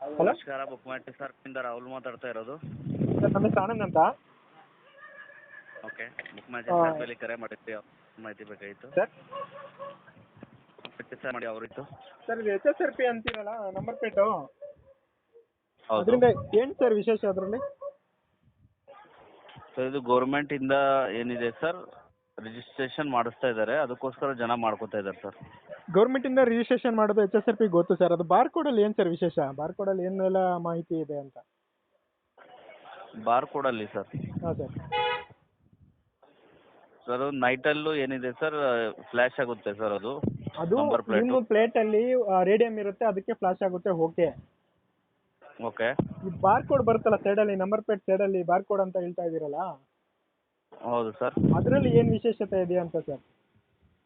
Hello ನಮಸ್ಕಾರ book ಮಾಡಿ sir ಇಂದ ರಾಹುಲ್ ಮಾತಾಡ್ತಾ ಇರೋದು. ಸರ್ ನಮ್ಮ ಹೆಸರು ಆನಂದ್ ಅಂತ. ಓಕೆ, ಬುಕ್ ಮಾಡಿ ಆ, ಸರ್ ಮೇಲೆ ಕರೆ ಮಾಡಿದ್ವಿ, ಮಾಹಿತಿ ಬೇಕಾಗಿತ್ತು. ಸರ್ ಸರ್ ಮಾಡಿ ಅವರಿತ್ತು. ಸರ್ ಇದು ಎಚ್ ಎಸ್ ಆರ್ ಪಿ ಅಂತೀರಲ್ಲ ನಂಬರ್ ಪ್ಲೇಟು, ಹೌದು ಅದರಿಂದ ಏನು ಸರ್ ವಿಶೇಷ ಅದರಲ್ಲಿ? ಸರ್ ಇದು ಗೌರ್ಮೆಂಟಿಂದ ಏನಿದೆ ಸರ್, ರಿಜಿಸ್ಟ್ರೇಷನ್ ಮಾಡಿಸ್ತಾ ಇದ್ದಾರೆ, ಅದಕ್ಕೋಸ್ಕರ ಜನ ಮಾಡ್ಕೋತಾ ಇದ್ದಾರೆ ಸರ್. ಗೌರ್ಮೆಂಟಿಂದ ರಿಜಿಸ್ಟ್ರೇಷನ್ ಮಾಡೋದು ಎಚ್ ಎಸ್ ಆರ್ ಪಿ ಗೊತ್ತು ಸರ್, ಅದು ಬಾರ್ ಕೋಡಲ್ಲಿ ಏನು ಸರ್ ವಿಶೇಷ? ಬಾರ್ ಕೋಡಲ್ಲಿ ಏನೆಲ್ಲ ಮಾಹಿತಿ ಇದೆ ಅಂತ? ಬಾರ್ ಕೋಡಲ್ಲಿ ಸರ್, ಹಾಂ ಸರ್. ಸರ್ ನೈಟಲ್ಲೂ ಏನಿದೆ ಸರ್, ಫ್ಲ್ಯಾಶ್ ಆಗುತ್ತೆ ಸರ್ ಅದು ಅದು ನಂಬರ್ ಪ್ಲೇಟು. ನಿಮ್ಮ ಪ್ಲೇಟಲ್ಲಿ ರೇಡಿಯಂ ಇರುತ್ತೆ, ಅದಕ್ಕೆ ಫ್ಲಾಶ್ ಆಗುತ್ತೆ, ಓಕೆ. ಓಕೆ, ಈ ಬಾರ್ ಕೋಡ್ ಬರುತ್ತಲ್ಲ ಸೈಡಲ್ಲಿ, ನಂಬರ್ ಪ್ಲೇಟ್ ಸೈಡಲ್ಲಿ ಬಾರ್ ಕೋಡ್ ಅಂತ ಹೇಳ್ತಾ ಇದ್ದೀರಲ್ಲ, ಹೌದು ಸರ್. ಅದರಲ್ಲಿ ಏನು ವಿಶೇಷತೆ ಇದೆ ಅಂತ ಸರ್?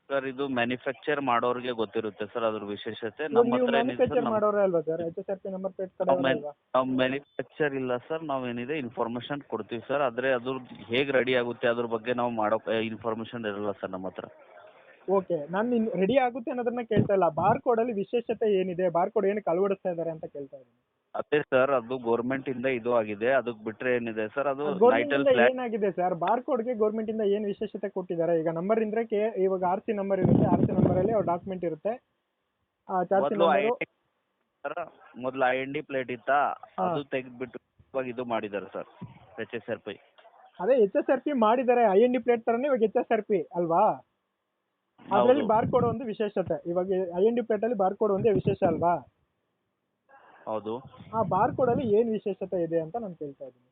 ಸರ್ ಇದು ಮ್ಯಾನುಫ್ಯಾಕ್ಚರ್ ಮಾಡೋರಿಗೆ ಗೊತ್ತಿರುತ್ತೆ ಸರ್ ಅದ್ರ ವಿಶೇಷತೆ. ಇವಾಗ ನಮ್ಮ ನೀವು ಹತ್ರ ಏನಿದೆ ಮ್ಯಾನುಫ್ಯಾಕ್ಚರ್ ಸರ್, ಮಾಡೋರೇ ಅಲ್ವಾ sir? H S R P number plate ಕಡೆ ಅಲ್ವಾ? ನಾವು ಮ್ಯಾನುಫ್ಯಾಕ್ಚರ್ ಇಲ್ಲ ಸರ್, ನಾವು ಏನಿದೆ ಇನ್ಫಾರ್ಮೇಷನ್ ಕೊಡ್ತೀವಿ ಸರ್. ಆದರೆ ಅದ್ರದ್ದು ಹೇಗೆ ರೆಡಿ ಆಗುತ್ತೆ ಅದ್ರ ಬಗ್ಗೆ ನಾವು ಮಾಡೋ ಇನ್ಫಾರ್ಮೇಷನ್ ಇರಲ್ಲ ಸರ್ ನಮ್ಮ ಹತ್ರ. ಓಕೆ, ನಾನು ರೆಡಿ ಆಗುತ್ತೆ ಅನ್ನೋದನ್ನ ಕೇಳ್ತಾ ಇಲ್ಲ, ಬಾರ್ ಕೋಡಲ್ಲಿ ವಿಶೇಷತೆ ಏನಿದೆ, ಬಾರ್ ಕೋಡ್ ಏನಕ್ಕೆ ಅಳವಡಿಸ್ತಾ ಇದ್ದಾರೆ ಅಂತ ಕೇಳ್ತಾ ಇದ್ದೀನಿ. ಅದೇ ಸರ್, ಅದು ಗೌರ್ಮೆಂಟ್ ಇಂದ ಇದು ಆಗಿದೆ, ಅದಕ್ಕೆ ಬಿಟ್ರೆ ಏನಿದೆ ಸರ್, ಅದು ಗೌರ್ಮೆಂಟ್ ನೈಟಲ್ ಇಂದ ಫ್ಲಾಟ್. ಏನಾಗಿದೆ ಸರ್? ಬಾರ್ ಕೋಡ್ಗೆ ಗೌರ್ಮೆಂಟ್ ಇಂದ ಏನು ವಿಶೇಷತೆ ಕೊಟ್ಟಿದ್ದಾರೆ? ಈಗ ನಂಬರ್ ಇಂದ್ರೆ ಇವಾಗ ಆರ್ ಸಿ ನಂಬರ್ ಇರುತ್ತೆ, ಆರ್ ಸಿ ನಂಬರ್ ಅಲ್ಲಿ ಅವ್ರ ಡಾಕ್ಯುಮೆಂಟ್ ಇರುತ್ತೆ, ಚಾರ್ಜ್ ಮೊದಲು ಐ ಎನ್ ಡಿ ಪ್ಲೇಟ್ ಇತ್ತಾ, ಅದು ತೆಗೆದ್ಬಿಟ್ಟು ಇವಾಗ ಇದು ಮಾಡಿದ್ದಾರೆ sir, H S R P. ಅದೇ ಎಚ್ ಎಸ್ ಆರ್ ಪಿ ಮಾಡಿದ್ದಾರೆ, ಐ ಎನ್ ಡಿ ಪ್ಲೇಟ್ ತರನೇ ಇವಾಗ ಎಚ್ ಎಸ್ ಆರ್ ಪಿ ಅಲ್ವಾ? ಅದರಲ್ಲಿ ಬಾರ್ ಕೋಡ್ ಒಂದು ವಿಶೇಷತೆ, ಇವಾಗ ಐ ಎನ್ ಡಿ ಪ್ಲೇಟ್ ಅಲ್ಲಿ ಬಾರ್ ಕೋಡ್ ಒಂದೇ ವಿಶೇಷ ಅಲ್ವಾ? ಹೌದು. ಆ ಬಾರ್ ಕೋಡ್ ಅಲ್ಲಿ ಏನು ವಿಶೇಷತೆ ಇದೆ ಅಂತ ನಾನು ಕೇಳ್ತಾ ಇದ್ದೀನಿ.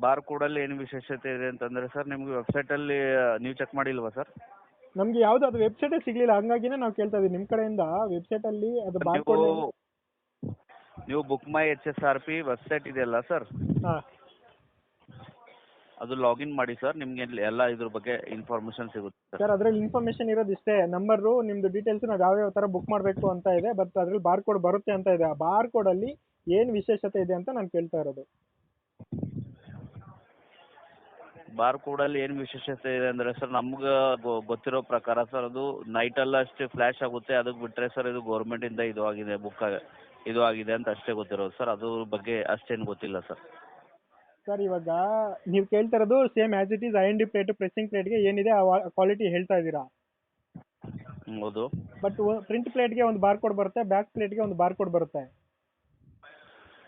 ಬಾರ್ ಕೋಡಲ್ಲಿ ಏನು ವಿಶೇಷತೆ ಇದೆ ಅಂತಂದ್ರೆ ಸರ್, ನಿಮ್ಗೆ ವೆಬ್ಸೈಟಲ್ಲಿ ನೀವು ಚೆಕ್ ಮಾಡಿಲ್ವಾ ಸರ್? ನಮ್ಗೆ ಯಾವ್ದು ಅದು ವೆಬ್ಸೈಟೇ ಸಿಗ್ಲಿಲ್ಲ, ಹಂಗಾಗಿನೇ ನಾವು ಕೇಳ್ತಾ ಇದೀವಿ ನಿಮ್ಮ ಕಡೆಯಿಂದ. ವೆಬ್ಸೈಟ್ ಅಲ್ಲಿ ಅದು ಬಾರ್ ಕೋಡ್ ನೀವು book my H S R P website ಇದೆಯಲ್ಲ ಸರ್, ಅದು ಲಾಗಿನ್ ಮಾಡಿ ಸರ್, ನಿಮ್ಗೆ ಎಲ್ಲ ಇದ್ರ ಬಗ್ಗೆ ಇನ್ಫಾರ್ಮೇಶನ್ ಸಿಗುತ್ತೆ ಸರ್. ಅದ್ರಲ್ಲಿ ಇನ್ಫಾರ್ಮೇಶನ್ ಇರೋದು ಇಷ್ಟೇ, ನಂಬರು, ನಿಮ್ದು ಡೀಟೇಲ್ಸ್, ನಾವು ಯಾವ್ಯಾವ ತರ ಬುಕ್ ಮಾಡಬೇಕು ಅಂತ ಇದೆ, ಬಟ್ ಅದ್ರಲ್ಲಿ ಬಾರ್ ಕೋಡ್ ಬರುತ್ತೆ ಅಂತ ಇದೆ. ಆ ಬಾರ್ ಕೋಡ್ ಅಲ್ಲಿ ಏನು ವಿಶೇಷತೆ ಇದೆ ಅಂತ ನಾನು ಕೇಳ್ತಾ ಇರೋದು. ಬಾರ್ ಕೋಡಲ್ಲಿ ಏನು ವಿಶೇಷತೆ ಇದೆ ಅಂದರೆ ಸರ್, ನಮ್ಗೆ ಗೊತ್ತಿರೋ ಪ್ರಕಾರ ಸರ್, ಅದು ನೈಟಲ್ಲ ಅಷ್ಟೇ ಫ್ಲ್ಯಾಶ್ ಆಗುತ್ತೆ, ಅದಕ್ಕೆ ಬಿಟ್ಟರೆ ಸರ್ ಇದು ಗೌರ್ಮೆಂಟಿಂದ ಇದು ಆಗಿದೆ, ಇದು ಆಗಿದೆ ಅಂತ ಅಷ್ಟೇ ಗೊತ್ತಿರೋದು ಸರ್, ಅದ್ರ ಬಗ್ಗೆ ಅಷ್ಟೇನು ಗೊತ್ತಿಲ್ಲ ಸರ್. ಸರ್ ಇವಾಗ ನೀವು ಕೇಳ್ತಾ ಇರೋದು same as it is I N D plate pressing ಪ್ಲೇಟ್ಗೆ ಏನಿದೆ ಆ ಕ್ವಾಲಿಟಿ ಹೇಳ್ತಾ ಇದ್ದೀರಾ. ಹೌದು. ಬಟ್ ಪ್ರಿಂಟ್ ಪ್ಲೇಟ್ಗೆ ಒಂದು ಬಾರ್ ಕೋಡ್ ಬರುತ್ತೆ, ಬ್ಯಾಕ್ ಪ್ಲೇಟ್ಗೆ ಒಂದು ಬಾರ್ ಕೋಡ್ ಬರುತ್ತೆ.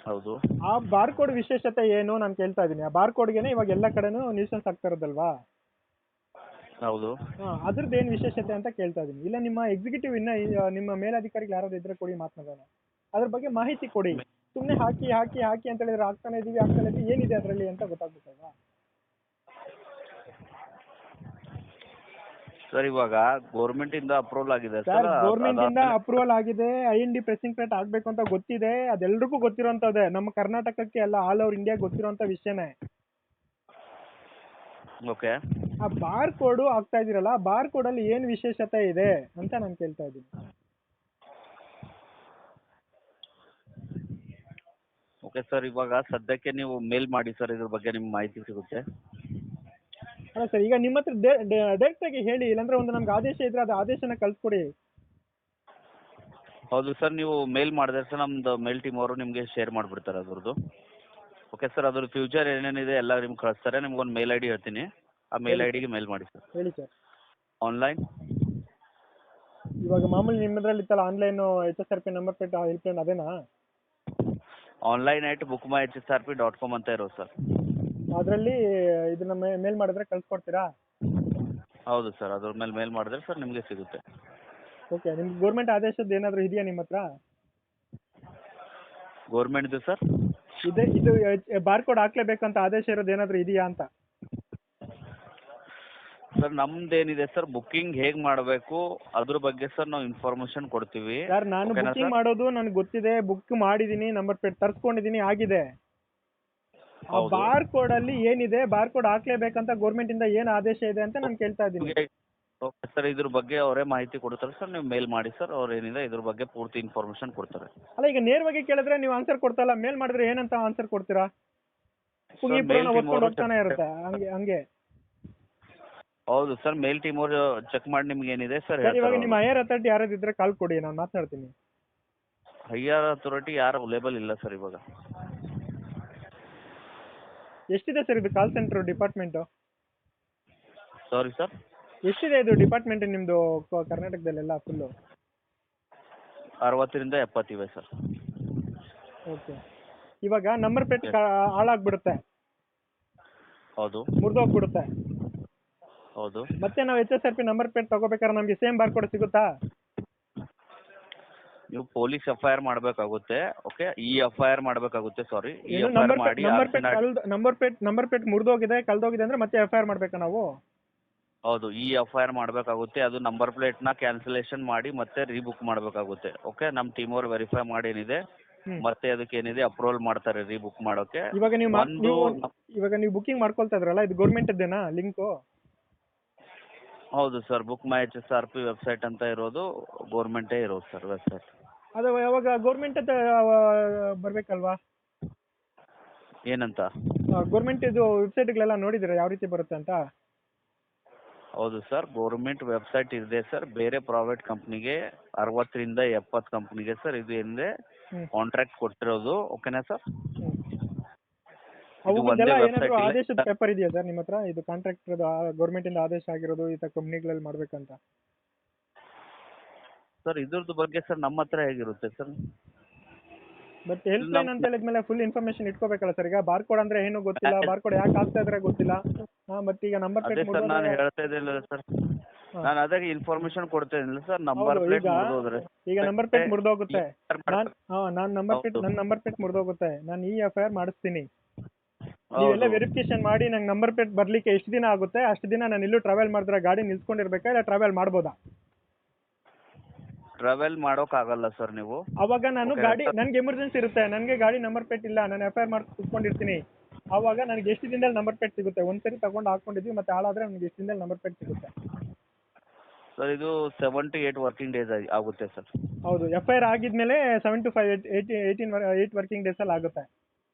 ಹೌದು. ಆ ಬಾರ್ ಕೋಡ್ ವಿಶೇಷತೆ ಏನು ನಾನು ಕೇಳ್ತಾ ಇದ್ದೀನಿ. ಆ ಬಾರ್ ಕೋಡ್ಗೆನೆ ಇವಾಗ ಎಲ್ಲ ಕಡೆನೂ ನ್ಯೂಸನ್ಸ್ ಆಗ್ತಾ ಇರೋದಲ್ವಾ? ಹೌದು. ಅದ್ರದ್ದು ಏನು ವಿಶೇಷತೆ ಅಂತ ಕೇಳ್ತಾ ಇದ್ದೀನಿ. ಇಲ್ಲ ನಿಮ್ಮ ಎಕ್ಸಿಕ್ಯೂಟಿವ್ ನಿಮ್ಮ ಮೇಲಧಿಕಾರಿಗಳು ಯಾರಾದ್ರು ಇದ್ರೆ ಕೊಡಿ, ಮಾತನಾಡೋಣ. ಅದ್ರ ಬಗ್ಗೆ ಮಾಹಿತಿ ಕೊಡಿ. ಸುಮ್ಮನೆ ಹಾಕಿ ಹಾಕಿ ಹಾಕಿ ಅಂತ ಹೇಳಿದ್ರೆ ಆಗ್ತಾನೆ ಇದೀವಿ ಏನಿದೆ ಅದರಲ್ಲಿ ಅಂತ ಗೊತ್ತಾಗ್ಬೇಕಲ್ವಾ? ಸರ್ ಇವಾಗ ಗೌರ್ಮೆಂಟ್ ಇಂದ ಅಪ್ರೂವಲ್ ಆಗಿದೆ ಸರ್, ಸರ್. ಗೌರ್ಮೆಂಟ್ ಇಂದ ಅಪ್ರೂವಲ್ ಆಗಿದೆ, I N D pressing plate ಆಗ್ಬೇಕು ಅಂತ ಗೊತ್ತಿದೆ, ಅದೆಲ್ರಿಗೂ ಗೊತ್ತಿರೋಂಥದ್ದೇ, ನಮ್ಮ ಕರ್ನಾಟಕಕ್ಕೆ ಎಲ್ಲ ಆಲ್ ಓವರ್ ಇಂಡಿಯಾ ಗೊತ್ತಿರೋಂಥ ವಿಷಯನೇ. ಓಕೆ. ಆ ಬಾರ್ ಕೋಡ್ ಆಗ್ತಾ ಇದೀರಲ್ಲ, ಬಾರ್ ಕೋಡ್ ಅಲ್ಲಿ ಏನು ವಿಶೇಷತೆ ಇದೆ ಅಂತ ನಾನು ಕೇಳ್ತಾ ಇದ್ದೀನಿ. ಓಕೆ ಸರ್, ಇವಾಗ ಸದ್ಯಕ್ಕೆ ನೀವು ಮೇಲ್ ಮಾಡಿ ಸರ್, ಇದ್ರ ಬಗ್ಗೆ ನಿಮ್ಗೆ ಮಾಹಿತಿ ಸಿಗುತ್ತೆ. ಅಲ್ಲ ಸರ್, ಈಗ ನಿಮ್ಮ ಹತ್ರ ಡೈರೆಕ್ಟ್ ಆಗಿ ಹೇಳಿ, ಇಲ್ಲಾಂದ್ರೆ ಒಂದು ನಮ್ಗೆ ಆದೇಶ ಇದ್ರೆ ಅದು ಆದೇಶನ ಕಳ್ಸ್ಕೊಡಿ. ಹೌದು ಸರ್, ನೀವು ಮೇಲ್ ಮಾಡಿದ್ರೆ ಸರ್, ನಮ್ದು ಮೇಲ್ ಟೀಮ್ ಅವರು ನಿಮಗೆ ಶೇರ್ ಮಾಡಿಬಿಡ್ತಾರೆ ಅದ್ರದ್ದು. ಓಕೆ ಸರ್, ಅದ್ರ ಫ್ಯೂಚರ್ ಏನೇನಿದೆ ಎಲ್ಲ ನಿಮ್ಗೆ ಕಳಿಸ್ತಾರೆ. ನಿಮ್ಗೊಂದು ಮೇಲ್ ಐ ಡಿ ಹೇಳ್ತೀನಿ, ಆ ಮೇಲ್ ಐ ಡಿಗೆ ಮೇಲ್ ಮಾಡಿ ಸರ್. ಹೇಳಿ ಸರ್. ಆನ್ಲೈನ್, ಇವಾಗ ಮಾಮೂಲಿ ನಿಮ್ಮದ್ರಲ್ಲಿ ಇತ್ತಲ್ಲ online H S R P number plate helpline, ಅದೇನಾ? online@bookmyhsrp.com ಅಂತ ಇರೋದು ಸರ್. ಅದರಲ್ಲಿ ಇದನ್ನ ಮೇಲ್ ಮಾಡಿದ್ರೆ ಕಳ್ಸ್ಕೊಡ್ತೀರಾ? ಹೌದು ಸರ್, ಅದ್ರ ಮೇಲೆ ಮೇಲ್ ಮಾಡಿದ್ರೆ ಸರ್ ನಿಮಗೆ ಸಿಗುತ್ತೆ. ಓಕೆ, ನಿಮ್ಗೆ ಗೌರ್ಮೆಂಟ್ ಆದೇಶದ್ದು ಏನಾದರೂ ಇದೆಯಾ ನಿಮ್ಮ ಹತ್ರ? ಗೌರ್ಮೆಂಟ್ದು ಸರ್, ಇದು ಬಾರ್ ಕೋಡ್ ಹಾಕ್ಲೇಬೇಕಂತ ಆದೇಶ ಇರೋದು ಏನಾದರೂ ಇದೆಯಾ ಅಂತ? ಸರ್ ನಮ್ದೇನಿದೆ ಸರ್, ಬುಕ್ಕಿಂಗ್ ಹೇಗೆ ಮಾಡಬೇಕು ಅದ್ರ ಬಗ್ಗೆ ಸರ್ ನಾವು ಇನ್ಫಾರ್ಮೇಶನ್ ಕೊಡ್ತೀವಿ. ಸರ್ ನಾನು ಬುಕ್ಕಿಂಗ್ ಮಾಡೋದು ನನಗೆ ಗೊತ್ತಿದೆ, ಬುಕ್ ಮಾಡಿದ್ದೀನಿ, ನಂಬರ್ ಪ್ಲೇಟ್ ತರಿಸ್ಕೊಂಡಿದ್ದೀನಿ, ಆಗಿದೆ. ಬಾರ್ ಕೋಡ್ ಅಲ್ಲಿ ಏನಿದೆ, ಬಾರ್ ಕೋಡ್ ಹಾಕ್ಲೇಬೇಕಂತ ಗೌರ್ಮೆಂಟ್ ಇಂದ ಏನು ಆದೇಶ ಇದೆ ಅಂತ ನಾನು ಕೇಳ್ತಾ ಇದ್ದೀನಿ. ಓಕೆ ಸರ್, ಇದ್ರ ಬಗ್ಗೆ ಅವರೇ ಮಾಹಿತಿ ಕೊಡ್ತಾರೆ ಸರ್, ನೀವು ಮೇಲ್ ಮಾಡಿ ಸರ್, ಅವ್ರು ಏನಿದೆ ಇದ್ರ ಬಗ್ಗೆ ಪೂರ್ತಿ ಇನ್ಫಾರ್ಮೇಶನ್ ಕೊಡ್ತಾರೆ. ಅಲ್ಲ, ಈಗ ನೇರವಾಗಿ ಕೇಳಿದ್ರೆ ನೀವು ಆನ್ಸರ್ ಕೊಡ್ತಲ್ಲ, ಮೇಲ್ ಮಾಡಿದ್ರೆ ಏನಂತ ಆನ್ಸರ್ ಕೊಡ್ತೀರಾ? ಹೋಗ್ತಾನೆ ಇರುತ್ತೆ ಹಂಗೆ. ಹೌದು ಸರ್, ಮೇಲ್ ಟೀಮ್ ಅವರು ಚೆಕ್ ಮಾಡಿ ನಿಮ್ಗೆ ಏನಿದೆ ಸರ್ ಇವಾಗ ನಿಮ್ಮ ಹೈಯರ್ ಅಥಾರಿಟಿ ಯಾರಾದ್ರು ಇದ್ರೆ ಕಾಲ್ ಕೊಡಿ, ನಾನು ಮಾತನಾಡ್ತೀನಿ. ಹೈಯರ್ ಅಥಾರಿಟಿ ಯಾರು ಅವೈಲೇಬಲ್ ಇಲ್ಲ ಸರ್ ಇವಾಗ. ಎಷ್ಟಿದೆ ಸರ್ ಇದು call centre department? Sorry sir. ಎಷ್ಟಿದೆ ಇದು ಡಿಪಾರ್ಟ್ಮೆಂಟ್ ನಿಮ್ಮದು ಕರ್ನಾಟಕದಲ್ಲೆಲ್ಲ ಫುಲ್ಲು? 60ರಿಂದ 70 ಇವೆ ಸರ್. ಓಕೆ. ಇವಾಗ ನಂಬರ್ ಪ್ಲೇಟ್ ಹಾಳಾಗ್ಬಿಡುತ್ತೆ, ಹೌದು ಮುರಿದೋಗ್ಬಿಡುತ್ತೆ, ಹೌದು. ಮತ್ತೆ ನಾವು HSRP ನಂಬರ್ ಪ್ಲೇಟ್ ತಗೋಬೇಕಾದ್ರೆ ನಮಗೆ ಸೇಮ್ ಬಾರ್ಕೋಡ್ ಸಿಗುತ್ತಾ? ನೀವು ಪೊಲೀಸ್ FIR ಮಾಡಬೇಕಾಗುತ್ತೆ. ಓಕೆ, FIR ಮಾಡಬೇಕಾಗುತ್ತೆ. ಸಾರಿ, ಏನು FIR ಮಾಡಿ ನಂಬರ್ ಪ್ಲೇಟ್ ಮುರಿದೋಗಿದೆ ಕಳ್ದೋಗಿದೆ ಅಂದ್ರೆ ಮತ್ತೆ FIR ಮಾಡ್ಬೇಕಾ ನಾವು? ಹೌದು, FIR ಮಾಡಬೇಕಾಗುತ್ತೆ. ಅದು ನಂಬರ್ ಪ್ಲೇಟ್ನ ಕ್ಯಾನ್ಸಲೇಷನ್ ಮಾಡಿ ಮತ್ತೆ ರೀಬುಕ್ ಮಾಡಬೇಕಾಗುತ್ತೆ. ಓಕೆ, ನಮ್ಮ ಟೀಮ್ ಅವ್ರು ವೆರಿಫೈ ಮಾಡಿ ಏನಿದೆ ಮತ್ತೆ ಅದಕ್ಕೆ ಏನಿದೆ ಅಪ್ರೂವಲ್ ಮಾಡ್ತಾರೆ ರೀಬುಕ್ ಮಾಡೋಕೆ. ಇವಾಗ ನೀವು ಬುಕಿಂಗ್ ಮಾಡ್ಕೊಳ್ತಾ ಇದ್ರಲ್ಲ, ಇದು ಗೌರ್ಮೆಂಟದ್ದೇನಾ ಲಿಂಕು? ಹೌದು ಸರ್, ಬುಕ್ ಮೈ HSRP ವೆಬ್ಸೈಟ್ ಅಂತ ಇರೋದು ಗೌರ್ಮೆಂಟೇ ಇರೋದು ಸರ್ ವೆಬ್ಸೈಟ್. ಅದು ಯಾವಾಗ ಗೌರ್ಮೆಂಟ್ ಅಂತ ಬರಬೇಕಲ್ವಾ? ಏನಂತ? ಗೌರ್ಮೆಂಟ್ ಇದು ವೆಬ್ಸೈಟ್ಗಳೆಲ್ಲ ನೋಡಿದ್ದೀರಾ ಯಾವ ರೀತಿ ಬರುತ್ತೆ ಅಂತ? ಹೌದು ಸರ್, ಗೌರ್ಮೆಂಟ್ ವೆಬ್ಸೈಟ್ ಇದೆ ಸರ್. ಬೇರೆ ಪ್ರೈವೇಟ್ ಕಂಪ್ನಿಗೆ 60ರಿಂದ 70 ಕಂಪ್ನಿಗೆ ಸರ್ ಇದು ಏನಿದೆ ಕಾಂಟ್ರಾಕ್ಟ್ ಕೊಟ್ಟಿರೋದು. ಓಕೆನಾ ಸರ್? ಅವುಗಳೆಲ್ಲ ಏನಾದರೂ ಆದೇಶದ ಪೇಪರ್ ಇದೆಯಾ ಸರ್ ನಿಮ್ಮ ಹತ್ರ? ಇದು ಕಾಂಟ್ರಾಕ್ಟ್ ಗೌರ್ಮೆಂಟ್ ಇಂದ ಆದೇಶ ಆಗಿರೋದು ಈ ತರ ಕಂಪ್ನಿಗಳಲ್ಲಿ ಮಾಡ್ಬೇಕಂತ? ಸರ್ ಇದ್ರದ್ದು ಬಗ್ಗೆ ಸರ್ ನಮ್ಮ ಹತ್ರ ಹೇಗಿರುತ್ತೆ ಸರ್? ಬಟ್ ಹೆಲ್ಪ್ ಲೈನ್ ಅಂತ ಹೇಳಿದ್ಮೇಲೆ ಫುಲ್ ಇನ್ಫಾರ್ಮೇಶನ್ ಇಟ್ಕೋಬೇಕಲ್ಲ ಸರ್. ಈಗ ಬಾರ್ಕೋಡ್ ಅಂದ್ರೆ ಏನು ಗೊತ್ತಿಲ್ಲ, ಬಾರ್ಕೋಡ್ ಯಾಕೆ ಆಗ್ತಾ ಇದ್ರೆ ಗೊತ್ತಿಲ್ಲ, ಮತ್ತೆ ಈಗ ನಂಬರ್ ಅದೇ ಪ್ಲೇಟ್ ಸರ್ ನಾನು ಹೇಳ್ತಾ ಇದ್ದಿಲ್ಲ ಸರ್, ನಾನು ಅದಕ್ಕೆ ಇನ್ಫಾರ್ಮೇಶನ್ ಕೊಡ್ತಾ ಇದ್ದಿಲ್ಲ ಸರ್. ನಂಬರ್ ಪ್ಲೇಟ್ ಮುರಿದೋದ್ರೆ ಈಗ ನಂಬರ್ ಪ್ಲೇಟ್ ಮುರಿದೋಗುತ್ತೆ, ನನ್ನ ನಂಬರ್ ಪ್ಲೇಟ್ ಮುರಿದೋಗುತ್ತೆ, ನಾನು FIR ಮಾಡಿಸ್ತೀನಿ. ನೀವೆಲ್ಲ ವೆರಿಫಿಕೇಶನ್ ಮಾಡಿ ನಂಗೆ ನಂಬರ್ ಪ್ಲೇಟ್ ಬರ್ಲಿಕ್ಕೆ ಎಷ್ಟು ದಿನ ಆಗುತ್ತೆ? ಅಷ್ಟು ದಿನ ನಾನು ಎಲ್ಲೂ ಟ್ರಾವೆಲ್ ಮಾಡಿದ್ರೆ ಗಾಡಿ ನಿಲ್ಸ್ಕೊಂಡಿರ್ಬೇಕಾ ಇಲ್ಲ ಟ್ರಾವೆಲ್ ಮಾಡ್ಬೋದಾ? ಟ್ರಾವೆಲ್ ಮಾಡೋಕ್ಕಾಗಲ್ಲ ಸರ್ ನೀವು. ಅವಾಗ ನಾನು ಗಾಡಿ ನನಗೆ ಎಮರ್ಜೆನ್ಸಿ ಇರುತ್ತೆ, ನನಗೆ ಗಾಡಿ ನಂಬರ್ ಪ್ಲೇಟ್ ಇಲ್ಲ, ನಾನು FIR ಮಾಡಿ ಕುತ್ಕೊಂಡಿರ್ತೀನಿ. ಆವಾಗ ನನಗೆ ಎಷ್ಟು ದಿನದಲ್ಲಿ ನಂಬರ್ ಪ್ಲೇಟ್ ಸಿಗುತ್ತೆ? ಒಂದ್ಸರಿ ತಗೊಂಡು ಹಾಕೊಂಡಿದ್ವಿ ಮತ್ತೆ ಹಾಳಾದ್ರೆ ನನಗೆ ಎಷ್ಟು ದಿನದಲ್ಲಿ ನಂಬರ್ ಪ್ಲೇಟ್ ಸಿಗುತ್ತೆ? ಸರ್ ಇದು 7 to 8 ವರ್ಕಿಂಗ್ ಡೇಸ್ ಆಗುತ್ತೆ ಸರ್. ಹೌದು, FIR ಆಗಿದ್ಮೇಲೆ 7 to 8 ವರ್ಕಿಂಗ್ ಡೇಸ್ ಅಲ್ಲಿ ಆಗುತ್ತೆ.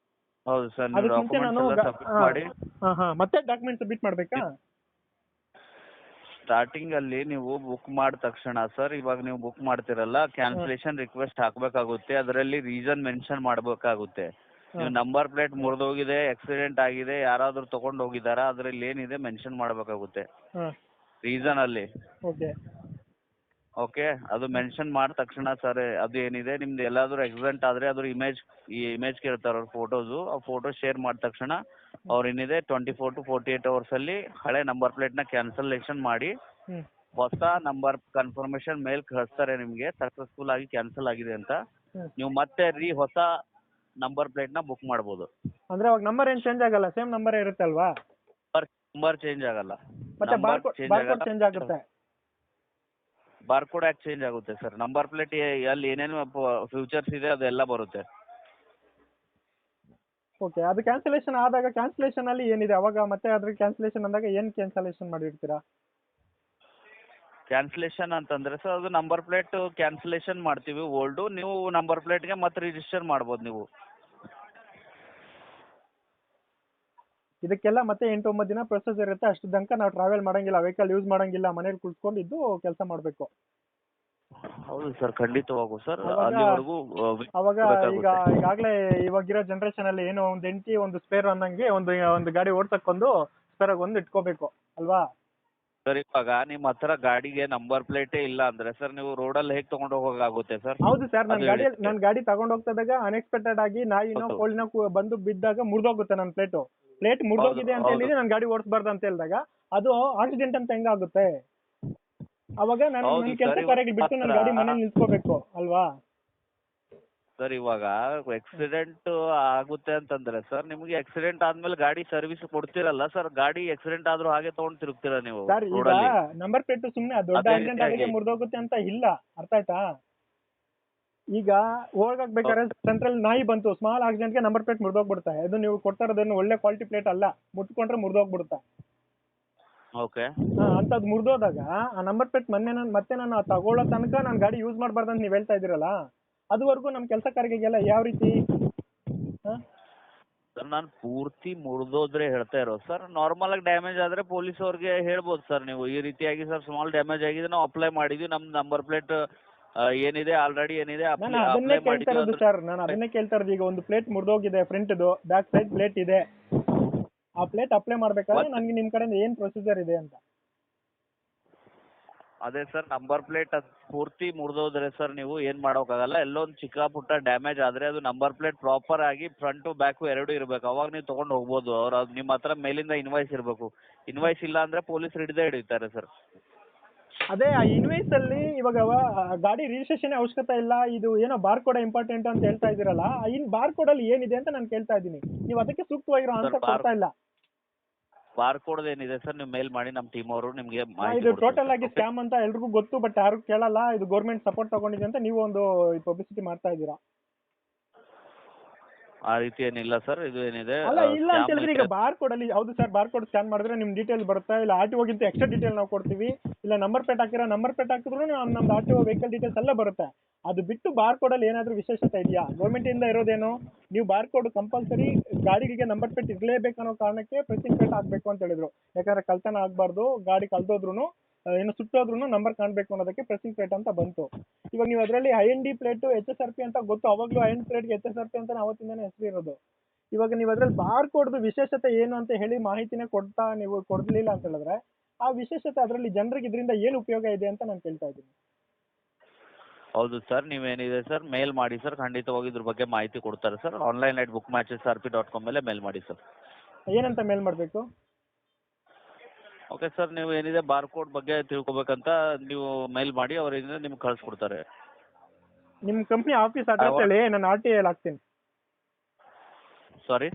ಹೌದು ಸರ್, ನೀವು ಅದಕ್ಕೆ ಮುಂಚೆ ನಾನು ಸಬ್ಮಿಟ್ ಮಾಡಿ ಮತ್ತೆ ಡಾಕ್ಯುಮೆಂಟ್ ಸಬ್ಮಿಟ್ ಮಾಡಬೇಕಾ? ಸ್ಟಾರ್ಟಿಂಗ್ ಅಲ್ಲಿ ನೀವು ಬುಕ್ ಮಾಡಿದ ತಕ್ಷಣ ಸರ್, ಇವಾಗ ನೀವು ಬುಕ್ ಮಾಡ್ತಿರಲ್ಲ, ಕ್ಯಾನ್ಸಲೇಷನ್ ರಿಕ್ವೆಸ್ಟ್ ಹಾಕಬೇಕಾಗುತ್ತೆ. ಅದರಲ್ಲಿ ರೀಸನ್ ಮೆನ್ಷನ್ ಮಾಡಬೇಕಾಗುತ್ತೆ. ನೀವು ನಂಬರ್ ಪ್ಲೇಟ್ ಮುರಿದೋಗಿದೆ, ಆಕ್ಸಿಡೆಂಟ್ ಆಗಿದೆ, ಯಾರಾದರೂ ತಗೊಂಡು ಹೋಗಿದಾರಾ, ಅದರಲ್ಲಿ ಏನಿದೆ ಮೆನ್ಷನ್ ಮಾಡಬೇಕಾಗುತ್ತೆ ರೀಸನ್ ಅಲ್ಲಿ. ಓಕೆ, ಅದು ಮೆನ್ಷನ್ ಮಾಡಿದ ತಕ್ಷಣ ಸರ್ ಅದು ಏನಿದೆ ನಿಮ್ದು ಎಲ್ಲಾದರೂ ಆಕ್ಸಿಡೆಂಟ್ ಆದರೆ ಅದ್ರ ಇಮೇಜ್ ಕೇಳ್ತಾರೆ ಅವ್ರ ಫೋಟೋಸು. ಆ ಫೋಟೋ ಶೇರ್ ಮಾಡಿದ ತಕ್ಷಣ ಅವ್ರು ಏನಿದೆ 24 to 48 ಅವರ್ಸಲ್ಲಿ ಹಳೆ ನಂಬರ್ ಪ್ಲೇಟ್ನ ಕ್ಯಾನ್ಸಲೇಷನ್ ಮಾಡಿ ಹೊಸ ನಂಬರ್ ಕನ್ಫರ್ಮೇಷನ್ ಮೇಲ್ ಕಳಿಸ್ತಾರೆ ನಿಮಗೆ, ಸಕ್ಸಸ್ಫುಲ್ ಆಗಿ ಕ್ಯಾನ್ಸಲ್ ಆಗಿದೆ ಅಂತ. ನೀವು ಮತ್ತೆ ಹೊಸ ನಂಬರ್ ಪ್ಲೇಟ್ನ ಬುಕ್ ಮಾಡ್ಬೋದು. ಅಂದ್ರೆ ಅವಾಗ ನಂಬರ್ ಏನು ಚೇಂಜ್ ಆಗಲ್ಲ, ಸೇಮ್ ನಂಬರ್ ಇರುತ್ತೆ ಅಲ್ವಾ? ನಂಬರ್ ಚೇಂಜ್ ಆಗಲ್ಲ, ಮತ್ತೆ ಬಾರ್ಕೋಡ್ ಚೇಂಜ್ ಆಗುತ್ತೆ. ಬಾರ್ಕೋಡ್ ಯಾಕೆ ಚೇಂಜ್ ಆಗುತ್ತೆ ಸರ್? ನಂಬರ್ ಪ್ಲೇಟ್ ಅಲ್ಲಿ ಏನೇನು ಫ್ಯೂಚರ್ಸ್ ಇದೆ ಅದೆಲ್ಲ ಬರುತ್ತೆ. ಓಕೆ, ಅದು ಕ್ಯಾನ್ಸಲೇಷನ್ ಆದಾಗ ಕ್ಯಾನ್ಸಲೇಷನ್ ಅಲ್ಲಿ ಏನಿದೆ ಅವಾಗ? ಮತ್ತೆ ಅದ್ರ ಕ್ಯಾನ್ಸಲೇಷನ್ ಅಂದಾಗ ಏನು ಕ್ಯಾನ್ಸಲೇಷನ್ ಮಾಡಿರ್ತೀರಾ? ಕ್ಯಾನ್ಸಲೇಷನ್ ಅಂತಂದ್ರೆ ಸರ್ ಅದು ನಂಬರ್ ಪ್ಲೇಟ್ ಕ್ಯಾನ್ಸಲೇಷನ್ ಮಾಡ್ತೀವಿ ಓಲ್ಡು, ನೀವು ನಂಬರ್ ಪ್ಲೇಟ್ಗೆ ಮತ್ತೆ ರಿಜಿಸ್ಟರ್ ಮಾಡ್ಬೋದು ನೀವು. ಇದಕ್ಕೆಲ್ಲ ಮತ್ತೆ 8-9 ದಿನ ಪ್ರೊಸೆಸ್ ಇರುತ್ತೆ. ಅಷ್ಟು ತನಕ ನಾವು ಟ್ರಾವೆಲ್ ಮಾಡಂಗಿಲ್ಲ, ವೆಹಿಕಲ್ ಯೂಸ್ ಮಾಡಂಗಿಲ್ಲ, ಮನೇಲಿ ಕುಳಿತುಕೊಂಡಿದ್ದು ಕೆಲಸ ಮಾಡಬೇಕು. ಹೌದು ಸರ್, ಖಂಡಿತವಾಗೂ ಸರ್. ಅಲ್ಲಿವರೆಗೂ ಅವಾಗ ಈಗಾಗಲೇ ಇವಾಗಿರೋ ಜನರೇಷನ್ ಅಲ್ಲಿ ಏನೋ ಒಂದು ಹೆಂಡತಿ ಒಂದು ಸ್ಪೇರ್ ಅನ್ನಂಗೆ ಒಂದು ಗಾಡಿ ಓಡ್ಸಕ್ಕೊಂದು ಸ್ಪೇರ್ ಒಂದು ಇಟ್ಕೋಬೇಕು ಅಲ್ವಾ ಸರ್? ಇವಾಗ ನಿಮ್ಮ ಹತ್ರ ಗಾಡಿಗೆ ನಂಬರ್ ಪ್ಲೇಟೇ ಇಲ್ಲ ಅಂದ್ರೆ ಸರ್ ನೀವು ರೋಡಲ್ಲಿ ಹೇಗೆ ತಗೊಂಡು ಹೋಗೋಕ್ಕಾಗುತ್ತೆ ಸರ್? ಹೌದು ಸರ್, ನನ್ನ ಗಾಡಿ ತಗೊಂಡು ಹೋಗ್ತಿದ್ದಾಗ ಅನ್ಎಕ್ಸ್ಪೆಕ್ಟೆಡ್ ಆಗಿ ನಾಯಿನೋ ಕೋಳಿನೋ ಬಂದು ಬಿದ್ದಾಗ ಮುರಿದೋಗುತ್ತೆ ನನ್ನ ಪ್ಲೇಟ್ ಮುರಿದೋಗಿದೆ ಅಂತ ಹೇಳಿ ನಾನು ಗಾಡಿ ಓಡಿಸಬಾರ್ದು ಅಂತ ಹೇಳಿದಾಗ ಅದು ಆಕ್ಸಿಡೆಂಟ್ ಅಂತ ಹೆಂಗಾಗುತ್ತೆ? ಅವಾಗ ನಾನು ನನ್ನ ಕೆಲಸ ಕಾರ್ಯಕ್ಕೆ ಬಿಟ್ಟು ನನ್ನ ಗಾಡಿ ಮನೇಲಿ ನಿಲ್ಸ್ಕೋಬೇಕು ಅಲ್ವಾ ಸರ್? ಇವಾಗ ಆಕ್ಸಿಡೆಂಟ್ ಆಗುತ್ತೆ ಅಂತಂದ್ರೆ ಸರ್ ನಿಮಗೆ ಆಕ್ಸಿಡೆಂಟ್ ಆದ್ಮೇಲೆ ಗಾಡಿ ಸರ್ವಿಸ್ ಕೊಡ್ತಿರಲ್ಲ ಸರ್, ಗಾಡಿ ಆಕ್ಸಿಡೆಂಟ್ ಆದ್ರೂ ಹಾಗೆ ತಗೊಂಡ್ ತಿರುಗ್ತೀರಾ ನೀವು ಸರ್? ಈಗ ನಂಬರ್ ಪ್ಲೇಟ್ ಸುಮ್ಮನೆ ದೊಡ್ಡ ಆಕ್ಸಿಡೆಂಟ್ ಆಗಿ ಮುರಿದೋಗುತ್ತೆ ಅಂತ ಇಲ್ಲ, ಅರ್ಥ ಆಯ್ತಾ? ಈಗ ಹೋಗ್ಬೇಕಾದ್ರೆ ಸೆಂಟ್ರಲ್ ನಾಯಿ ಬಂತು, ಸ್ಮಾಲ್ ಆಕ್ಸಿಡೆಂಟ್ಗೆ ನಂಬರ್ ಪ್ಲೇಟ್ ಮುರಿದೋಗ್ಬಿಡುತ್ತೆ. ಅದು ನೀವು ಕೊಡ್ತಾ ಇರೋದೇನು ಒಳ್ಳೆ ಕ್ವಾಲಿಟಿ ಪ್ಲೇಟ್ ಅಲ್ಲ, ಮುಟ್ಕೊಂಡ್ರೆ ಮುರಿದೋಗ್ಬಿಡುತ್ತೆ. ಓಕೆ, ಅಂತದ್ ಮುರಿದೋದಾಗ ಆ ನಂಬರ್ ಪ್ಲೇಟ್ ಮತ್ತೆ ನಾನು ತಗೊಳ್ಳೋ ತನಕ ನಾನು ಗಾಡಿ ಯೂಸ್ ಮಾಡಬಾರ್ದು ಅಂತ ನೀವು ಹೇಳ್ತಾ ಇದ್ದೀರಲ್ಲ, ಅದುವರೆಗೂ ನಮ್ಮ ಕೆಲಸ ಕಾರ್ಯಗಳಿಗೆಲ್ಲ ಯಾವ ರೀತಿ? ಸರ್ ನಾನು ಪೂರ್ತಿ ಮುರಿದೋದ್ರೆ ಹೇಳ್ತಾ ಇರೋದು ಸರ್. ನಾರ್ಮಲ್ ಆಗಿ ಡ್ಯಾಮೇಜ್ ಆದ್ರೆ ಪೊಲೀಸ್ ಅವ್ರಿಗೆ ಹೇಳ್ಬೋದು ಸರ್ ನೀವು ಈ ರೀತಿಯಾಗಿ ಸರ್ ಸ್ಮಾಲ್ ಡ್ಯಾಮೇಜ್ ಆಗಿದೆ, ನಾವು ಅಪ್ಲೈ ಮಾಡಿದ್ವಿ, ನಮ್ದು ನಂಬರ್ ಪ್ಲೇಟ್ ಏನಿದೆ ಆಲ್ರೆಡಿ ಏನಿದೆ ನಾನು ಅದನ್ನೇ ಅಪ್ಲೈ ಕೇಳ್ತಾ ಇರೋದು ಸರ್, ನಾನು ಅದನ್ನೇ ಕೇಳ್ತಾ ಇರೋದು. ಈಗ ಒಂದು ಪ್ಲೇಟ್ ಮುರಿದೋಗಿದೆ ಫ್ರಂಟ್ದು, ಬ್ಯಾಕ್ ಸೈಡ್ ಪ್ಲೇಟ್ ಇದೆ, ಆ ಪ್ಲೇಟ್ ಅಪ್ಲೈ ಮಾಡ್ಬೇಕಾದ್ರೆ ನನಗೆ ನಿಮ್ಮ ಕಡೆಯಿಂದ ಏನು ಪ್ರೊಸೀಜರ್ ಇದೆ ಅಂತ. ಅದೇ ಸರ್ ನಂಬರ್ ಪ್ಲೇಟ್ ಅದು ಪೂರ್ತಿ ಮುರಿದೋದ್ರೆ ಸರ್ ನೀವು ಏನು ಮಾಡೋಕ್ಕಾಗಲ್ಲ. ಎಲ್ಲೋ ಒಂದು ಚಿಕ್ಕ ಪುಟ್ಟ ಡ್ಯಾಮೇಜ್ ಆದರೆ ಅದು ನಂಬರ್ ಪ್ಲೇಟ್ ಪ್ರಾಪರ್ ಆಗಿ ಫ್ರಂಟು ಬ್ಯಾಕು ಎರಡೂ ಇರಬೇಕು. ಅವಾಗ ನೀವು ತೊಗೊಂಡು ಹೋಗ್ಬೋದು. ಅವ್ರು ಅದು ನಿಮ್ಮ ಹತ್ರ ಮೇಲಿಂದ ಇನ್ವಾಯ್ಸ್ ಇರಬೇಕು. ಇನ್ವಾಯ್ಸ್ ಇಲ್ಲ ಅಂದರೆ ಪೊಲೀಸರು ಹಿಡಿತಾರೆ ಸರ್. ಅದೇ ಆ ಇನ್ವಾಯ್ಸ್ ಅಲ್ಲಿ ಇವಾಗ ಗಾಡಿ ರಿಜಿಸ್ಟ್ರೇಷನ್ ಅವಶ್ಯಕತೆ ಇಲ್ಲ, ಇದು ಏನೋ ಬಾರ್ ಕೋಡ್ ಇಂಪಾರ್ಟೆಂಟ್ ಅಂತ ಹೇಳ್ತಾ ಇದ್ದೀರಲ್ಲ, ಬಾರ್ ಕೋಡ್ ಅಲ್ಲಿ ಏನಿದೆ ಅಂತ ನಾನು ಕೇಳ್ತಾ ಇದ್ದೀನಿ. ನೀವು ಅದಕ್ಕೆ ಸೂಕ್ತವಾಗಿರೋ ಆನ್ಸರ್ ಕೊಡ್ತಾ ಇಲ್ಲ. ಬಾರ್ ಕೋಡ್ ಏನಿದೆ ಸರ್ ನೀವು ಮೇಲ್ ಮಾಡಿ, ನಮ್ಮ ಟೀಮ್ ಅವರು ನಿಮಗೆ ಇದು ಟೋಟಲ್ ಆಗಿ ಸ್ಕ್ಯಾಮ್ ಅಂತ ಎಲ್ರಿಗೂ ಗೊತ್ತು, ಬಟ್ ಯಾರು ಕೇಳಲ್ಲ. ಇದು ಗೌರ್ಮೆಂಟ್ ಸಪೋರ್ಟ್ ತಗೊಂಡಿದೆ ಅಂತ ನೀವು ಒಂದು ಪಬ್ಲಿಸಿಟಿ ಮಾಡ್ತಾ ಇದ್ದೀರಾ. ಆ ರೀತಿ ಏನಿಲ್ಲ ಸರ್. ಇದು ಏನಿದೆ ಅಲ್ಲ ಇಲ್ಲ ಅಂತ ಹೇಳಿದ್ರೆ ಈಗ ಬಾರ್ ಕೋಡ್ ಅಲ್ಲಿ ಹೌದು ಸರ್, ಬಾರ್ ಕೋಡ್ ಸ್ಕ್ಯಾನ್ ಮಾಡಿದ್ರೆ ನಿಮ್ ಡೀಟೇಲ್ ಬರುತ್ತೆ. ಇಲ್ಲ ಆರ್ ಟಿ ಓಗಿಂತ ಎಕ್ಸ್ಟ್ರಾ ಡೀಟೇಲ್ ನಾವು ಕೊಡ್ತೀವಿ. ಇಲ್ಲ ನಂಬರ್ ಪ್ಲೇಟ್ ಹಾಕಿರೋ ನಂಬರ್ ಪ್ಲೇಟ್ ಹಾಕಿದ್ರು ನಮ್ದು R T O vehicle details ಎಲ್ಲ ಬರುತ್ತೆ. ಅದು ಬಿಟ್ಟು ಬಾರ್ ಕೋಡ್ ಅಲ್ಲಿ ಏನಾದ್ರೂ ವಿಶೇಷತೆ ಇದೆಯಾ? ಗೌರ್ಮೆಂಟ್ ಇಂದ ಇರೋದೇನು, ನೀವು ಬಾರ್ ಕೋಡ್ ಕಂಪಲ್ಸರಿ ಗಾಡಿಗೆ ನಂಬರ್ ಪ್ಲೇಟ್ ಇರಲೇಬೇಕು ಅನ್ನೋ ಕಾರಣಕ್ಕೆ ಪ್ರೆಸಿಂಗ್ ಪ್ಲೇಟ್ ಹಾಕ್ಬೇಕು ಅಂತ ಹೇಳಿದ್ರು. ಯಾಕಂದ್ರೆ ಕಳ್ತನ ಆಗ್ಬಾರ್ದು, ಗಾಡಿ ಕಳ್ದೋದ್ರು ಏನು ಸುಟ್ಟೋದ್ರು ನಂಬರ್ ಕಾಣಬೇಕು ಅನ್ನೋದಕ್ಕೆ ಪ್ರೆಸಿಂಗ್ ಪ್ಲೇಟ್ ಅಂತ ಬಂತು. ಇವಾಗ ನೀವು ಅದರಲ್ಲಿ IND ಪ್ಲೇಟ್ HSRP ಅಂತ ಗೊತ್ತು, ಅವಾಗಲೂ IND ಪ್ಲೇಟ್ಗೆ HSRP ಅಂತ ಅವತ್ತಿಂದಾನೇ ಹೆಸರು ಇರೋದು. ಇವಾಗ ನೀವು ಅದ್ರಲ್ಲಿ ಬಾರ್ ಕೋಡ್ದು ವಿಶೇಷತೆ ಏನು ಅಂತ ಹೇಳಿ ಮಾಹಿತಿನೇ ನೀವು ಕೊಡ್ಲಿಲ್ಲ ಅಂತ ಹೇಳಿದ್ರೆ, ಆ ವಿಶೇಷತೆ ಅದರಲ್ಲಿ ಜನರಿಗೆ ಇದರಿಂದ ಏನು ಉಪಯೋಗ ಇದೆ ಅಂತ ನಾನು ಕೇಳ್ತಾ ಇದ್ದೀನಿ. ಹೌದು ಸರ್, ನೀವೇನಿದೆ ಸರ್ ಮೇಲ್ ಮಾಡಿ ಸರ್, ಖಂಡಿತವಾಗಿ ಇದ್ರ ಬಗ್ಗೆ ಮಾಹಿತಿ ಕೊಡ್ತಾರೆ ಸರ್. online@bookmatchsrp.com ಮೇಲೆ ಮೇಲ್ ಮಾಡಿ ಸರ್. ಏನಂತ ಮೇಲ್ ಮಾಡಬೇಕು? ಓಕೆ ಸರ್, ನೀವು ಏನಿದೆ ಬಾರ್ ಕೋಡ್ ಬಗ್ಗೆ ತಿಳ್ಕೊಬೇಕಂತ ನೀವು ಮೇಲ್ ಮಾಡಿ, ಅವರಿಂದ ನಿಮ್ಗೆ ಕಳಿಸ್ಕೊಡ್ತಾರೆ. ನಿಮ್ಮ ಕಂಪ್ನಿ ಆಫೀಸ್ ಅಡ್ರೆಸ್ ಹೇಳಿ, ನಾನು RTI ಹಾಕ್ತೀನಿ. ಸಾರಿ,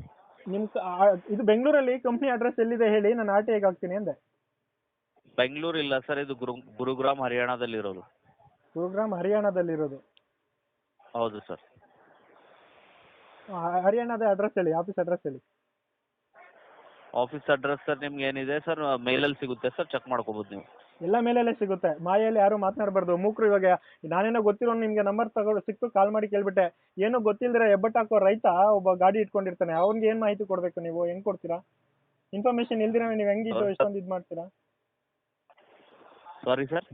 ಇದು ಬೆಂಗಳೂರಲ್ಲಿ ಕಂಪ್ನಿ ಅಡ್ರೆಸ್ ಎಲ್ಲಿದೆ ಹೇಳಿ, ನಾನು RTI ಹಾಕ್ತೀನಿ ಅಂದೆ. ಬೆಂಗಳೂರು ಇಲ್ಲ ಸರ್, ಇದು ಗುರುಗ್ರಾಮ್ ಹರಿಯಾಣದಲ್ಲಿರೋದು. ಗುರುಗ್ರಾಮ್ ಹರಿಯಾಣದಲ್ಲಿರೋದು? ಹೌದು ಸರ್. ಹರಿಯಾಣದ ಅಡ್ರೆಸ್ ಹೇಳಿ, ಆಫೀಸ್ ಅಡ್ರೆಸ್ ಹೇಳಿ. ಆಫೀಸ್ ಅಡ್ರೆಸ್ ಸರ್ ನಿಮ್ಗೆ ಏನಿದೆ ಸರ್ ಮೇಲಲ್ಲಿ ಸಿಗುತ್ತೆ ಸರ್, ಚೆಕ್ ಮಾಡ್ಕೋಬೋದು ನೀವು. ಎಲ್ಲ ಮೇಲೆಲ್ಲೇ ಸಿಗುತ್ತೆ, ಮಾಯಲ್ಲಿ ಯಾರು ಮಾತನಾಡಬಾರ್ದು. ಮೂಕ್ರು ಇವಾಗ ನಾನೇನೋ ಗೊತ್ತಿರೋ ನಿಮ್ಗೆ ನಂಬರ್ ಸಿಕ್ತು, ಕಾಲ್ ಮಾಡಿ ಕೇಳ್ಬಿಟ್ಟೆ. ಏನೋ ಗೊತ್ತಿಲ್ಲದ್ರೆ ಎಬ್ಬಟ್ಟು ಹಾಕೋ ರೈತ ಒಬ್ಬ ಗಾಡಿ ಇಟ್ಕೊಂಡಿರ್ತಾನೆ, ಅವ್ನಿಗೆ ಏನು ಮಾಹಿತಿ ಕೊಡಬೇಕು? ನೀವು ಹೆಂಗ್ ಕೊಡ್ತೀರಾ ಇನ್ಫಾರ್ಮೇಶನ್? ಇಲ್ದಿರ ನೀವು ಹೆಂಗಿದ್ದು ಇಷ್ಟೊಂದು ಇದು ಮಾಡ್ತೀರಾ? ಸಾರಿ ಸರ್,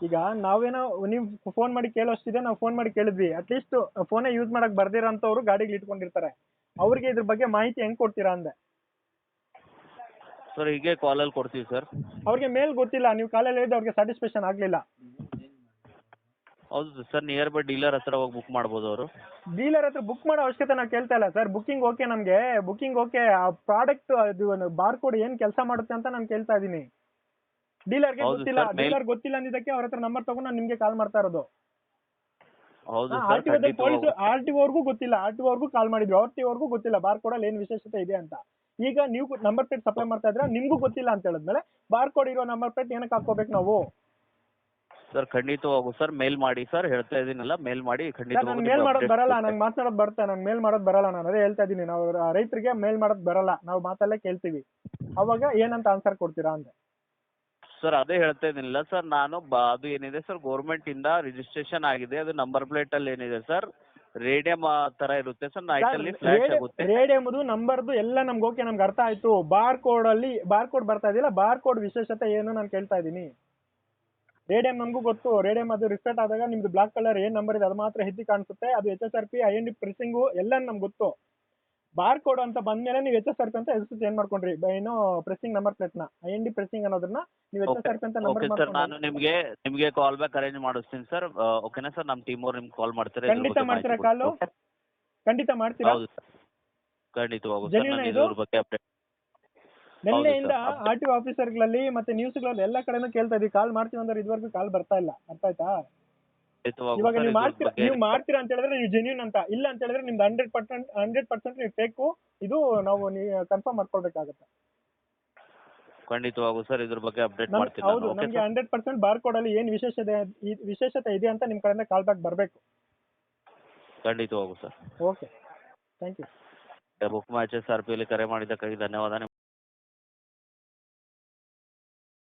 ಈಗ ನಾವೇನೋ ನೀವು ಫೋನ್ ಮಾಡಿ ಕೇಳೋಷ್ಟಿದೆ, ನಾವು ಫೋನ್ ಮಾಡಿ ಕೇಳಿದ್ವಿ. ಅಟ್ಲೀಸ್ಟ್ ಫೋನೇ ಯೂಸ್ ಮಾಡಕ್ ಬರ್ದಿರೋಂಥವ್ರು ಗಾಡಿಗೆ ಇಟ್ಕೊಂಡಿರ್ತಾರೆ, ಅವ್ರಿಗೆ ಇದ್ರ ಬಗ್ಗೆ ಮಾಹಿತಿ ಹೆಂಗ್ ಕೊಡ್ತೀರಾ ಅಂದೆ. ಸರ್ ಹೀಗೆ ಕಾಲಲ್ಲಿ ಕೊಡ್ತೀವಿ ಸರ್. ಅವ್ರಿಗೆ ಮೇಲ್ ಗೊತ್ತಿಲ್ಲ, ನೀವು ಕಾಲಲ್ಲಿ ಹೇಳಿದ್ರೆ ಅವ್ರಿಗೆ ಸ್ಯಾಟಿಸ್ಫ್ಯಾಕ್ಷನ್ ಆಗಲಿಲ್ಲ. ಹೌದು ಸರ್, ನಿಯರ್ ಬೈ ಡೀಲರ್ ಹತ್ರ ಹೋಗಿ ಬುಕ್ ಮಾಡ್ಬೋದು ಅವರು. ಡೀಲರ್ ಹತ್ರ ಬುಕ್ ಮಾಡೋ ಅವಶ್ಯಕತೆ ನಾವು ಕೇಳ್ತಾ ಇಲ್ಲ ಸರ್. ಬುಕ್ಕಿಂಗ್ ಓಕೆ, ನಮಗೆ ಬುಕ್ಕಿಂಗ್ ಓಕೆ. ಆ ಪ್ರಾಡಕ್ಟ್ ಅದು ಬಾರ್ ಕೋಡ್ ಏನ್ ಕೆಲಸ ಮಾಡುತ್ತೆ ಅಂತ ನಾನು ಕೇಳ್ತಾ ಇದ್ದೀನಿ. ಡೀಲರ್ಗೆ ಗೊತ್ತಿಲ್ಲ, ಡೀಲರ್ ಗೊತ್ತಿಲ್ಲ ಅಂದಿದ್ದಕ್ಕೆ ಅವ್ರ ಹತ್ರ ನಂಬರ್ ತಗೊಂಡು ನಾನು ನಿಮ್ಗೆ ಕಾಲ್ ಮಾಡ್ತಾ ಇರೋದು. ಹೌದು RTO ಗೊತ್ತಿಲ್ಲ, RTO ಕಾಲ್ ಮಾಡಿದ್ವಿ, RTO ಗೊತ್ತಿಲ್ಲ ಬಾರ್ ಕೋಡ್ ಅಲ್ಲಿ ಏನ್ ವಿಶೇಷತೆ ಇದೆ ಅಂತ. ಈಗ ನೀವು ನಂಬರ್ ಪ್ಲೇಟ್ ಸಪ್ಲೈ ಮಾಡ್ತಾ ಇದ್ರೆ ನಿಮ್ಗೂ ಗೊತ್ತಿಲ್ಲ ಅಂತ ಹೇಳಿದ್ಮೇಲೆ ಬಾರ್ ಕೋಡ್ ಇರೋ ನಂಬರ್ ಪ್ಲೇಟ್ ಏನಕ್ಕೆ ಹಾಕೋಬೇಕು ನಾವು? ಸರ್ ಖಂಡಿತವಾಗೂ ಸರ್ ಮೇಲ್ ಮಾಡಿ ಸರ್, ಹೇಳ್ತಾ ಇದೀನಲ್ಲ ಮೇಲ್ ಮಾಡಿ ಖಂಡಿತವಾಗೂ. ಮೇಲ್ ಮಾಡೋದು ಬರಲ್ಲ, ನಂಗೆ ಮಾತನಾಡೋದು ಬರುತ್ತೆ, ನಂಗೆ ಮೇಲ್ ಮಾಡೋದು ಬರಲ್ಲ. ನಾನು ಅದೇ ಹೇಳ್ತಾ ಇದ್ದೀನಿ, ನಾವು ರೈತರಿಗೆ ಮೇಲ್ ಮಾಡೋದು ಬರಲ್ಲ, ನಾವು ಮಾತಲ್ಲೇ ಕೇಳ್ತೀವಿ. ಅವಾಗ ಏನಂತ ಆನ್ಸರ್ ಕೊಡ್ತೀರಾ ಅಂದೆ. ಸರ್ ಅದೇ ಹೇಳ್ತಾ ಇದ್ದೀನಿಲ್ಲ ಸರ್, ನಾನು ಅದು ಏನಿದೆ ಸರ್ ಗೌರ್ಮೆಂಟ್ ಇಂದ ರಿಜಿಸ್ಟ್ರೇಷನ್ ಆಗಿದೆ. ಅದು ನಂಬರ್ ಪ್ಲೇಟ್ ಅಲ್ಲಿ ಏನಿದೆ ಸರ್ ರೇಡಿಯಂ ತರ ಇರುತ್ತೆ ಸರ್, ನೈಟ್ ಅಲ್ಲಿ ಫ್ಲಾಶ್ ಆಗುತ್ತೆ. ರೇಡಿಯಂದು ನಂಬರ್ದು ಎಲ್ಲ ನಮ್ಗೆ ಓಕೆ, ನಮ್ಗೆ ಅರ್ಥ ಆಯ್ತು. ಬಾರ್ ಕೋಡ್ ಬರ್ತಾ ಇದೆಯಲ್ಲ, ಬಾರ್ ಕೋಡ್ ವಿಶೇಷತೆ ಏನು ನಾನು ಕೇಳ್ತಾ ಇದ್ದೀನಿ. ರೇಡಿಯಂ ನಮಗೂ ಗೊತ್ತು, ರೇಡಿಯಂ ಅದು ರಿಫ್ರೆಟ್ ಆದಾಗ ನಿಮ್ದು ಬ್ಲಾಕ್ ಕಲರ್ ಏನ್ ನಂಬರ್ ಇದೆ ಅದು ಮಾತ್ರ ಹೆಚ್ಚಿ ಕಾಣಿಸುತ್ತೆ. ಅದು HSRP IND ಪ್ರೆಸಿಂಗು ಎಲ್ಲ ನಮ್ಗೆ ಗೊತ್ತು. ಬಾರ್ ಕೋಡ್ ಅಂತ ಬಂದ್ಮೇಲೆ ನೀವು HSRP ಅಂತ ಹೆಸರು ಚೇಂಜ್ ಮಾಡ್ಕೊಂಡ್ರಿ, ಏನೋ ಪ್ರೆಸಿಂಗ್ ನಂಬರ್ ಪ್ಲೇಟ್ ನ IND ಪ್ರೆಸಿಂಗ್ ಅನ್ನೋದನ್ನ ನೀವು HSRP ಅಂತ ನಂಬರ್ ಸರ್. ನಾನು ನಿಮ್ಗೆ ಕಾಲ್ ಬ್ಯಾಕ್ ಅರೇಂಜ್ ಮಾಡಿಸ್ತೀನಿ ಸರ್. ಓಕೆನಾ ಸರ್? ನಮ್ಮ ಟೀಮ್ ಅವ್ರು ನಿಮ್ಗೆ ಕಾಲ್ ಮಾಡ್ತಾರೆ. ಖಂಡಿತ ಮಾಡ್ತೀರಾ ಕಾಲು? ಖಂಡಿತ ಮಾಡ್ತೀರಾ? ಹೌದು ಸರ್, ಖಂಡಿತವಾಗೂ ಸರ್. ಜೆನ್ಯೂನ್ ನಾನು ಇದು? ಇದ್ರ ಬಗ್ಗೆ ಅಪ್ಡೇಟ್ ನಿನ್ನೆಯಿಂದ RTO ಆಫೀಸರ್ಗಳಲ್ಲಿ ಮತ್ತೆ ನ್ಯೂಸ್ಗಳಲ್ಲಿ ಎಲ್ಲ ಕಡೆನೂ ಕೇಳ್ತಾ ಇದೀವಿ, ಕಾಲ್ ಮಾಡ್ತೀವಿ ಅಂದ್ರೆ ಇದುವರೆಗೂ ಕಾಲ್ ಬರ್ತಾ ಇಲ್ಲ. ಅರ್ಥ ಆಯ್ತಾ? ಇವಾಗ ನೀವು ಮಾಡ್ತೀರಾ ಅಂತ ಹೇಳಿದ್ರೆ ನೀವು ಜೆನ್ಯೂನ್ ಅಂತ, ಇಲ್ಲ ಅಂತ ಹೇಳಿದ್ರೆ ನಿಮ್ದು 100% ನೀವು ಫೇಕು. ಇದು ನಾವು ಕನ್ಫರ್ಮ್ ಮಾಡ್ಕೊಳ್ಬೇಕಾಗತ್ತೆ. ಖಂಡಿತವಾಗೂ ಸರ್, ಇದ್ರ ಬಗ್ಗೆ ಅಪ್ಡೇಟ್ ಮಾಡ್ತೀನಿ. ಹೌದು, ನಮಗೆ 100% ಬಾರ್ ಕೋಡ್ ಅಲ್ಲಿ ಏನ್ ವಿಶೇಷತೆ ಇದೆ ಅಂತ ನಿಮ್ ಕಡೆಯಿಂದ ಕಾಲ್ ಬ್ಯಾಕ್ ಬರಬೇಕು. ಖಂಡಿತವಾಗೂ sir. Okay, thank you. Book ಮ್ಯಾಚಸ್ RP ಅಲ್ಲಿ ಕರೆ ಮಾಡಿದ್ದಕ್ಕಾಗಿ ಧನ್ಯವಾದ.